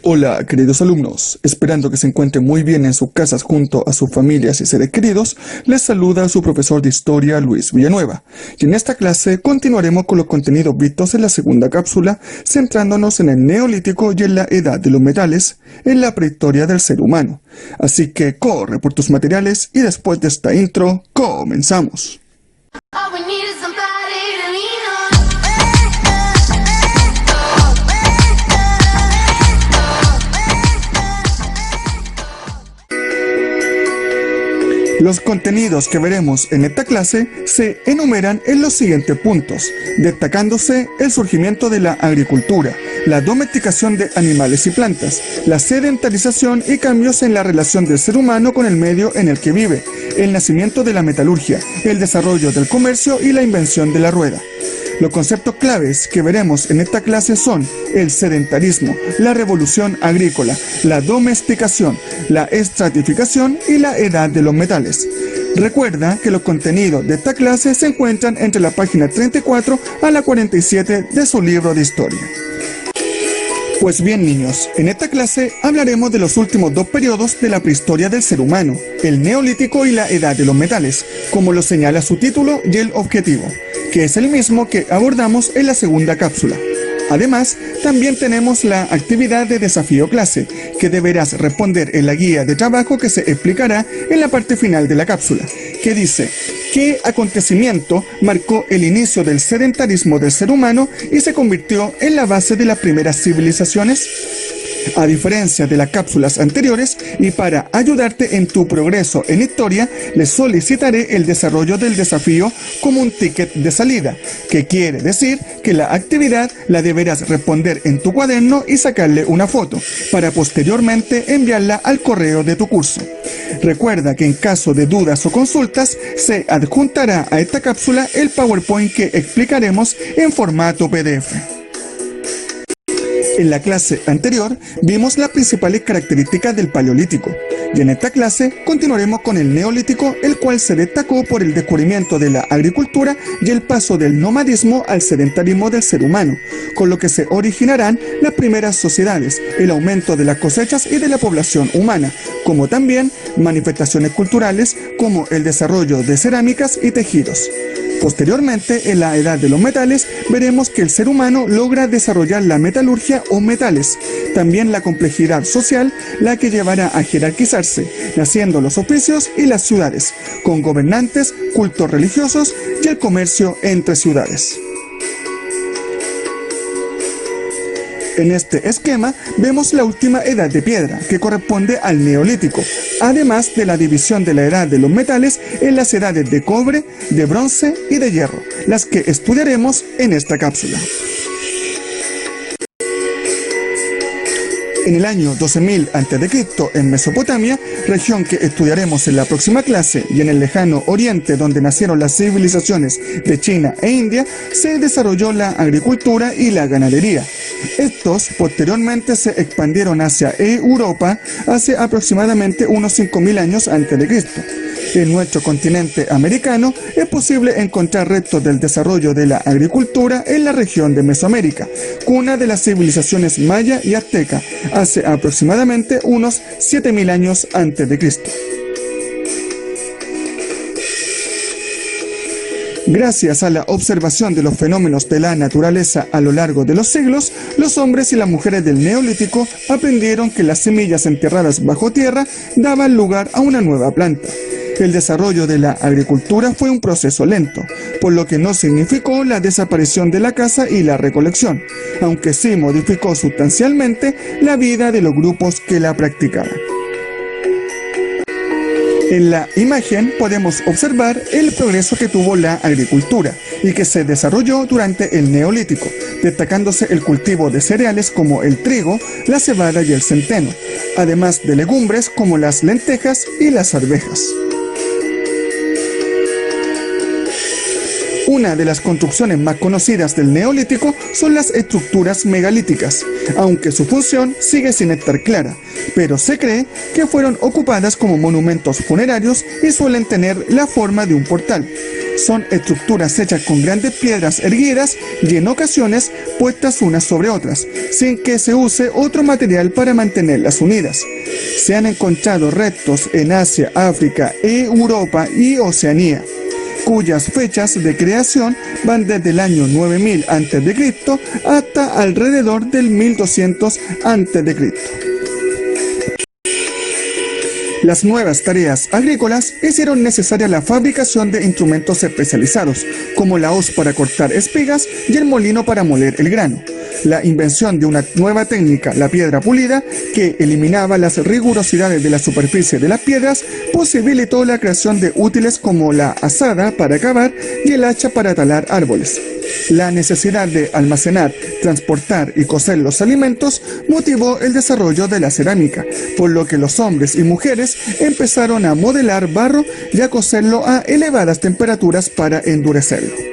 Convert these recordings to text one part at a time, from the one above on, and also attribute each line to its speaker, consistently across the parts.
Speaker 1: Hola, queridos alumnos, esperando que se encuentren muy bien en sus casas junto a sus familias y seres queridos, les saluda su profesor de Historia, Luis Villanueva. Y en esta clase continuaremos con los contenidos vistos en la segunda cápsula, centrándonos en el Neolítico y en la Edad de los Metales, en la prehistoria del ser humano. Así que corre por tus materiales y después de esta intro, comenzamos. Los contenidos que veremos en esta clase se enumeran en los siguientes puntos, destacándose el surgimiento de la agricultura, la domesticación de animales y plantas, la sedentarización y cambios en la relación del ser humano con el medio en el que vive, el nacimiento de la metalurgia, el desarrollo del comercio y la invención de la rueda. Los conceptos claves que veremos en esta clase son el sedentarismo, la revolución agrícola, la domesticación, la estratificación y la edad de los metales. Recuerda que los contenidos de esta clase se encuentran entre la página 34 a la 47 de su libro de historia. Pues bien, niños, en esta clase hablaremos de los últimos dos periodos de la prehistoria del ser humano, el Neolítico y la Edad de los Metales, como lo señala su título y el objetivo, que es el mismo que abordamos en la segunda cápsula. Además, también tenemos la actividad de desafío clase, que deberás responder en la guía de trabajo que se explicará en la parte final de la cápsula, que dice: ¿qué acontecimiento marcó el inicio del sedentarismo del ser humano y se convirtió en la base de las primeras civilizaciones? A diferencia de las cápsulas anteriores, y para ayudarte en tu progreso en historia, les solicitaré el desarrollo del desafío como un ticket de salida, que quiere decir que la actividad la deberás responder en tu cuaderno y sacarle una foto, para posteriormente enviarla al correo de tu curso. Recuerda que en caso de dudas o consultas, se adjuntará a esta cápsula el PowerPoint que explicaremos en formato PDF. En la clase anterior vimos las principales características del Paleolítico, y en esta clase continuaremos con el Neolítico, el cual se destacó por el descubrimiento de la agricultura y el paso del nomadismo al sedentarismo del ser humano, con lo que se originarán las primeras sociedades, el aumento de las cosechas y de la población humana, como también manifestaciones culturales como el desarrollo de cerámicas y tejidos. Posteriormente, en la Edad de los Metales, veremos que el ser humano logra desarrollar la metalurgia o metales, también la complejidad social, la que llevará a jerarquizarse, naciendo los oficios y las ciudades, con gobernantes, cultos religiosos y el comercio entre ciudades. En este esquema vemos la última edad de piedra, que corresponde al Neolítico, además de la división de la edad de los metales en las edades de cobre, de bronce y de hierro, las que estudiaremos en esta cápsula. En el año 12.000 a.C., en Mesopotamia, región que estudiaremos en la próxima clase, y en el lejano oriente donde nacieron las civilizaciones de China e India, se desarrolló la agricultura y la ganadería. Estos posteriormente se expandieron hacia Europa hace aproximadamente unos 5.000 años antes de Cristo. En nuestro continente americano es posible encontrar restos del desarrollo de la agricultura en la región de Mesoamérica, cuna de las civilizaciones maya y azteca, hace aproximadamente unos 7.000 años antes de Cristo. Gracias a la observación de los fenómenos de la naturaleza a lo largo de los siglos, los hombres y las mujeres del Neolítico aprendieron que las semillas enterradas bajo tierra daban lugar a una nueva planta. El desarrollo de la agricultura fue un proceso lento, por lo que no significó la desaparición de la caza y la recolección, aunque sí modificó sustancialmente la vida de los grupos que la practicaban. En la imagen podemos observar el progreso que tuvo la agricultura y que se desarrolló durante el Neolítico, destacándose el cultivo de cereales como el trigo, la cebada y el centeno, además de legumbres como las lentejas y las arvejas. Una de las construcciones más conocidas del Neolítico son las estructuras megalíticas, aunque su función sigue sin estar clara, pero se cree que fueron ocupadas como monumentos funerarios y suelen tener la forma de un portal. Son estructuras hechas con grandes piedras erguidas y en ocasiones puestas unas sobre otras, sin que se use otro material para mantenerlas unidas. Se han encontrado restos en Asia, África, Europa y Oceanía, cuyas fechas de creación van desde el año 9000 a.C. hasta alrededor del 1200 a.C. Las nuevas tareas agrícolas hicieron necesaria la fabricación de instrumentos especializados, como la hoz para cortar espigas y el molino para moler el grano. La invención de una nueva técnica, la piedra pulida, que eliminaba las rigurosidades de la superficie de las piedras, posibilitó la creación de útiles como la azada para cavar y el hacha para talar árboles. La necesidad de almacenar, transportar y cocer los alimentos motivó el desarrollo de la cerámica, por lo que los hombres y mujeres empezaron a modelar barro y a cocerlo a elevadas temperaturas para endurecerlo.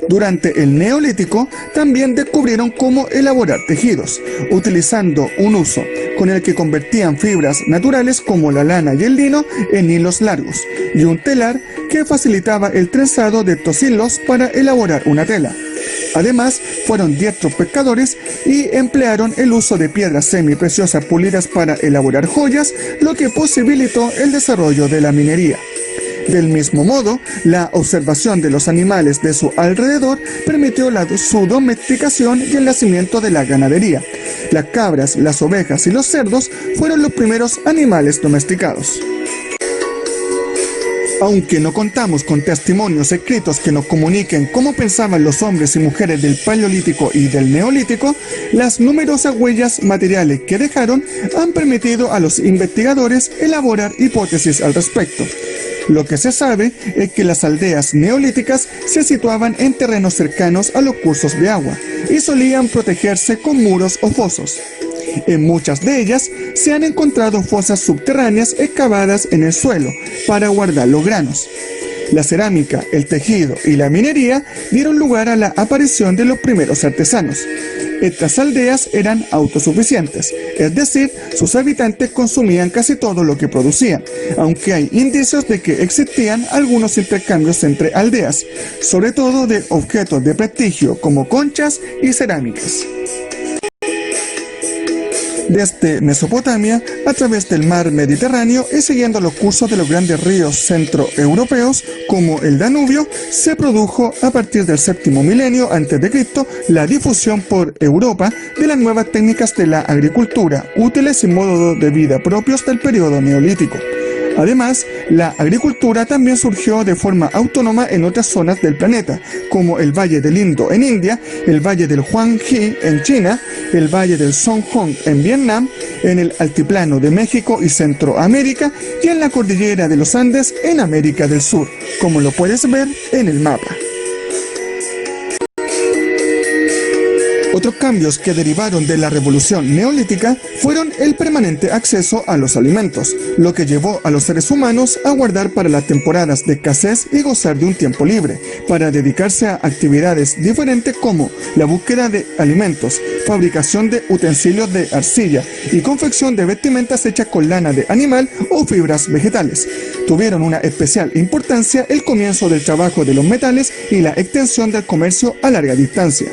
Speaker 1: Durante el Neolítico también descubrieron cómo elaborar tejidos, utilizando un uso con el que convertían fibras naturales como la lana y el lino en hilos largos, y un telar que facilitaba el trenzado de estos hilos para elaborar una tela. Además, fueron diestros pescadores y emplearon el uso de piedras semipreciosas pulidas para elaborar joyas, lo que posibilitó el desarrollo de la minería. Del mismo modo, la observación de los animales de su alrededor permitió su domesticación y el nacimiento de la ganadería. Las cabras, las ovejas y los cerdos fueron los primeros animales domesticados. Aunque no contamos con testimonios escritos que nos comuniquen cómo pensaban los hombres y mujeres del Paleolítico y del Neolítico, las numerosas huellas materiales que dejaron han permitido a los investigadores elaborar hipótesis al respecto. Lo que se sabe es que las aldeas neolíticas se situaban en terrenos cercanos a los cursos de agua y solían protegerse con muros o fosos. En muchas de ellas se han encontrado fosas subterráneas excavadas en el suelo para guardar los granos. La cerámica, el tejido y la minería dieron lugar a la aparición de los primeros artesanos. Estas aldeas eran autosuficientes, es decir, sus habitantes consumían casi todo lo que producían, aunque hay indicios de que existían algunos intercambios entre aldeas, sobre todo de objetos de prestigio como conchas y cerámicas. Desde Mesopotamia, a través del mar Mediterráneo y siguiendo los cursos de los grandes ríos centroeuropeos como el Danubio, se produjo a partir del séptimo milenio a.C. la difusión por Europa de las nuevas técnicas de la agricultura, útiles y modos de vida propios del periodo neolítico. Además, la agricultura también surgió de forma autónoma en otras zonas del planeta, como el Valle del Indo en India, el Valle del Huanghe en China, el Valle del Songhong en Vietnam, en el Altiplano de México y Centroamérica y en la Cordillera de los Andes en América del Sur, como lo puedes ver en el mapa. Otros cambios que derivaron de la revolución neolítica fueron el permanente acceso a los alimentos, lo que llevó a los seres humanos a guardar para las temporadas de escasez y gozar de un tiempo libre, para dedicarse a actividades diferentes como la búsqueda de alimentos, fabricación de utensilios de arcilla y confección de vestimentas hechas con lana de animal o fibras vegetales. Tuvieron una especial importancia el comienzo del trabajo de los metales y la extensión del comercio a larga distancia.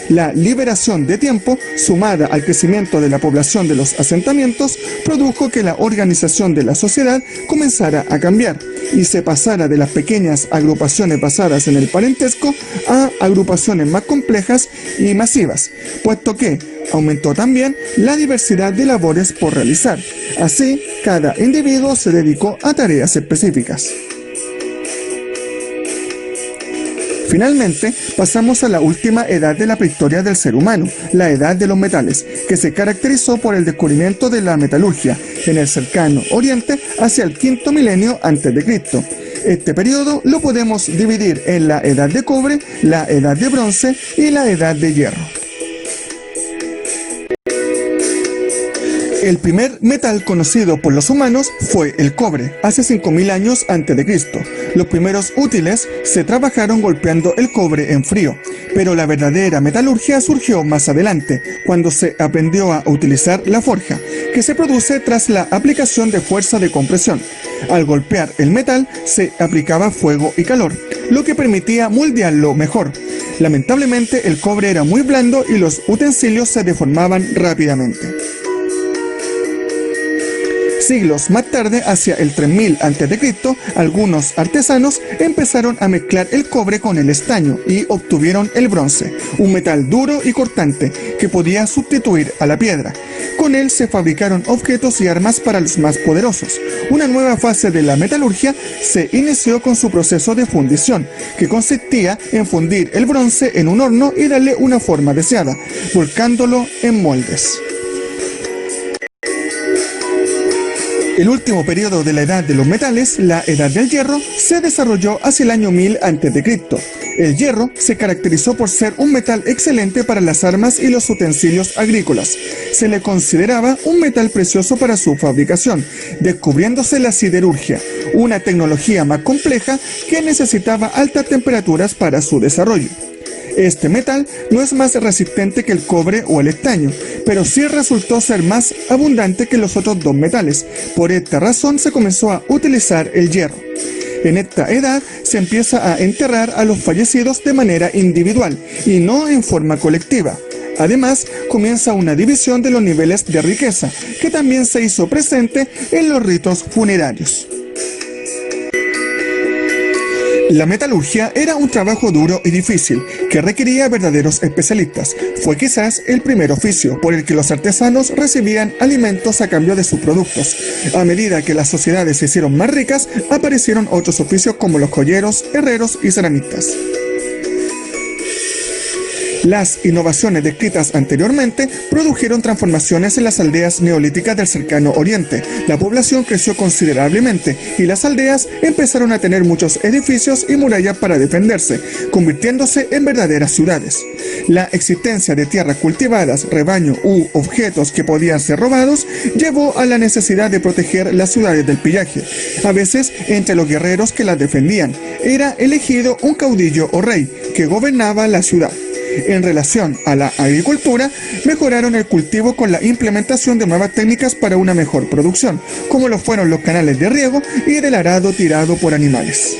Speaker 1: La liberación de tiempo, sumada al crecimiento de la población de los asentamientos, produjo que la organización de la sociedad comenzara a cambiar y se pasara de las pequeñas agrupaciones basadas en el parentesco a agrupaciones más complejas y masivas, puesto que aumentó también la diversidad de labores por realizar. Así, cada individuo se dedicó a tareas específicas. Finalmente, pasamos a la última edad de la prehistoria del ser humano, la edad de los metales, que se caracterizó por el descubrimiento de la metalurgia en el cercano Oriente hacia el quinto milenio a.C. Este periodo lo podemos dividir en la edad de cobre, la edad de bronce y la edad de hierro. El primer metal conocido por los humanos fue el cobre, hace 5000 años a.C. Los primeros útiles se trabajaron golpeando el cobre en frío, pero la verdadera metalurgia surgió más adelante, cuando se aprendió a utilizar la forja, que se produce tras la aplicación de fuerza de compresión. Al golpear el metal se aplicaba fuego y calor, lo que permitía moldearlo mejor. Lamentablemente el cobre era muy blando y los utensilios se deformaban rápidamente. Siglos más tarde, hacia el 3000 a.C., algunos artesanos empezaron a mezclar el cobre con el estaño y obtuvieron el bronce, un metal duro y cortante que podía sustituir a la piedra. Con él se fabricaron objetos y armas para los más poderosos. Una nueva fase de la metalurgia se inició con su proceso de fundición, que consistía en fundir el bronce en un horno y darle una forma deseada, volcándolo en moldes. El último periodo de la Edad de los Metales, la Edad del Hierro, se desarrolló hacia el año 1000 a.C. El hierro se caracterizó por ser un metal excelente para las armas y los utensilios agrícolas. Se le consideraba un metal precioso para su fabricación, descubriéndose la siderurgia, una tecnología más compleja que necesitaba altas temperaturas para su desarrollo. Este metal no es más resistente que el cobre o el estaño, pero sí resultó ser más abundante que los otros dos metales. Por esta razón se comenzó a utilizar el hierro. En esta edad se empieza a enterrar a los fallecidos de manera individual y no en forma colectiva. Además, comienza una división de los niveles de riqueza, que también se hizo presente en los ritos funerarios. La metalurgia era un trabajo duro y difícil, que requería verdaderos especialistas. Fue quizás el primer oficio por el que los artesanos recibían alimentos a cambio de sus productos. A medida que las sociedades se hicieron más ricas, aparecieron otros oficios como los joyeros, herreros y ceramistas. Las innovaciones descritas anteriormente produjeron transformaciones en las aldeas neolíticas del cercano oriente. La población creció considerablemente y las aldeas empezaron a tener muchos edificios y murallas para defenderse, convirtiéndose en verdaderas ciudades. La existencia de tierras cultivadas, rebaño u objetos que podían ser robados llevó a la necesidad de proteger las ciudades del pillaje. A veces, entre los guerreros que las defendían, era elegido un caudillo o rey que gobernaba la ciudad. En relación a la agricultura, mejoraron el cultivo con la implementación de nuevas técnicas para una mejor producción, como lo fueron los canales de riego y del arado tirado por animales.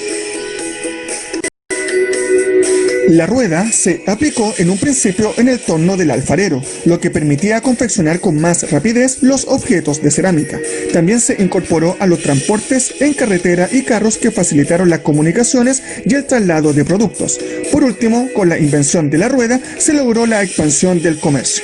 Speaker 1: La rueda se aplicó en un principio en el torno del alfarero, lo que permitía confeccionar con más rapidez los objetos de cerámica. También se incorporó a los transportes en carretera y carros que facilitaron las comunicaciones y el traslado de productos. Por último, con la invención de la rueda, se logró la expansión del comercio.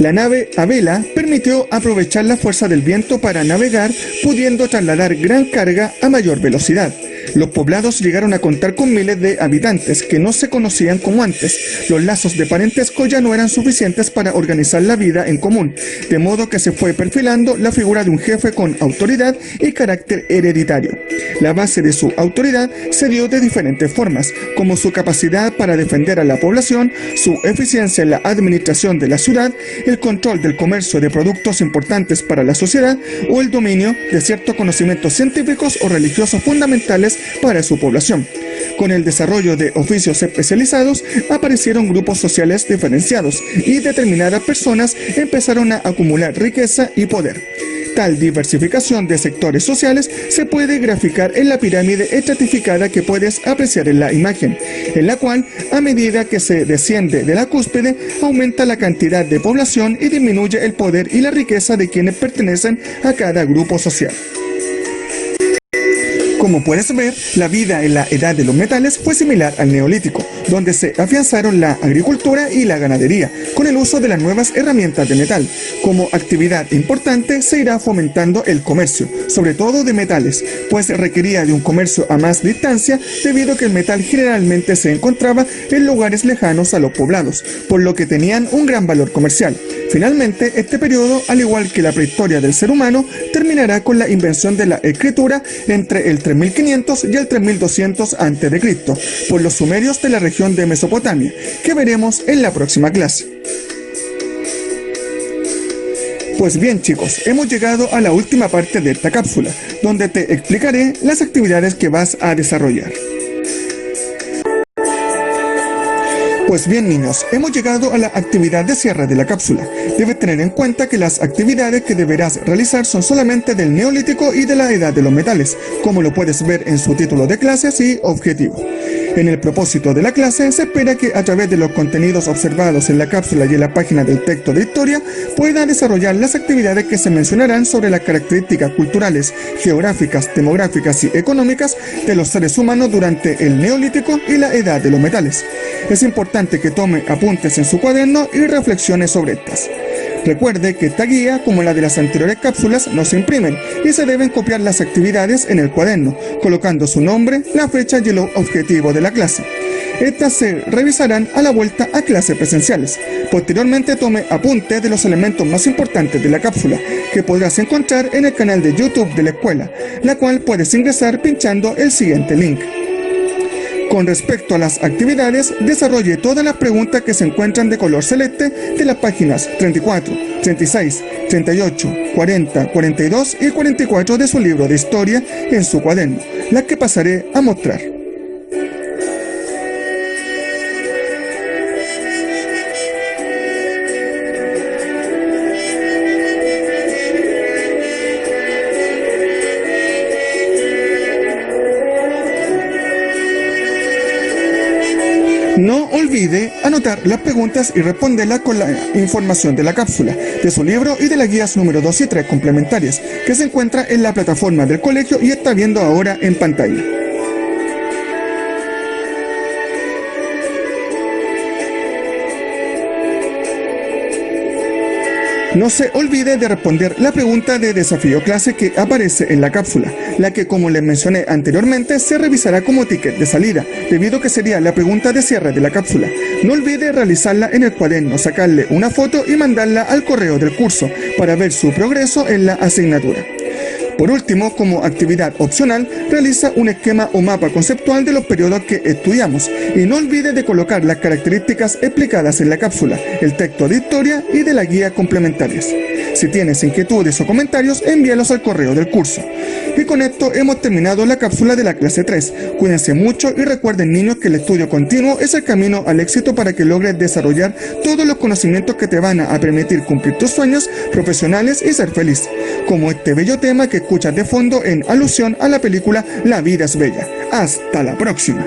Speaker 1: La nave a vela permitió aprovechar la fuerza del viento para navegar, pudiendo trasladar gran carga a mayor velocidad. Los poblados llegaron a contar con miles de habitantes que no se conocían como antes. Los lazos de parentesco ya no eran suficientes para organizar la vida en común, de modo que se fue perfilando la figura de un jefe con autoridad y carácter hereditario. La base de su autoridad se dio de diferentes formas, como su capacidad para defender a la población, su eficiencia en la administración de la ciudad, el control del comercio de productos importantes para la sociedad o el dominio de ciertos conocimientos científicos o religiosos fundamentales para su población. Con el desarrollo de oficios especializados, aparecieron grupos sociales diferenciados y determinadas personas empezaron a acumular riqueza y poder. Tal diversificación de sectores sociales se puede graficar en la pirámide estratificada que puedes apreciar en la imagen, en la cual, a medida que se desciende de la cúspide, aumenta la cantidad de población y disminuye el poder y la riqueza de quienes pertenecen a cada grupo social. Como puedes ver, la vida en la Edad de los Metales fue similar al Neolítico, donde se afianzaron la agricultura y la ganadería, con el uso de las nuevas herramientas de metal. Como actividad importante se irá fomentando el comercio, sobre todo de metales, pues requería de un comercio a más distancia debido a que el metal generalmente se encontraba en lugares lejanos a los poblados, por lo que tenían un gran valor comercial. Finalmente, este periodo, al igual que la prehistoria del ser humano, terminará con la invención de la escritura entre el 3500 y el 3200 a.C. por los sumerios de la región de Mesopotamia, que veremos en la próxima clase. Pues bien chicos, hemos llegado a la última parte de esta cápsula, donde te explicaré las actividades que vas a desarrollar. Pues bien niños, hemos llegado a la actividad de cierre de la cápsula. Debes tener en cuenta que las actividades que deberás realizar son solamente del Neolítico y de la Edad de los Metales, como lo puedes ver en su título de clases y objetivo. En el propósito de la clase se espera que a través de los contenidos observados en la cápsula y en la página del texto de historia puedan desarrollar las actividades que se mencionarán sobre las características culturales, geográficas, demográficas y económicas de los seres humanos durante el Neolítico y la Edad de los Metales. Es importante que tome apuntes en su cuaderno y reflexione sobre estas. Recuerde que esta guía, como la de las anteriores cápsulas, no se imprimen y se deben copiar las actividades en el cuaderno, colocando su nombre, la fecha y el objetivo de la clase. Estas se revisarán a la vuelta a clases presenciales. Posteriormente tome apunte de los elementos más importantes de la cápsula, que podrás encontrar en el canal de YouTube de la escuela, la cual puedes ingresar pinchando el siguiente link. Con respecto a las actividades, desarrolle todas las preguntas que se encuentran de color celeste de las páginas 34, 36, 38, 40, 42 y 44 de su libro de historia en su cuaderno, las que pasaré a mostrar. No olvide anotar las preguntas y responderlas con la información de la cápsula, de su libro y de las guías número 2 y 3 complementarias, que se encuentra en la plataforma del colegio y está viendo ahora en pantalla. No se olvide de responder la pregunta de desafío clase que aparece en la cápsula, la que, como les mencioné anteriormente, se revisará como ticket de salida, debido a que sería la pregunta de cierre de la cápsula. No olvide realizarla en el cuaderno, sacarle una foto y mandarla al correo del curso para ver su progreso en la asignatura. Por último, como actividad opcional, realiza un esquema o mapa conceptual de los periodos que estudiamos y no olvide de colocar las características explicadas en la cápsula, el texto de historia y de la guía complementarias. Si tienes inquietudes o comentarios, envíalos al correo del curso. Y con esto hemos terminado la cápsula de la clase 3. Cuídense mucho y recuerden niños que el estudio continuo es el camino al éxito para que logres desarrollar todos los conocimientos que te van a permitir cumplir tus sueños profesionales y ser feliz, como este bello tema que escuchas de fondo en alusión a la película La vida es bella. Hasta la próxima.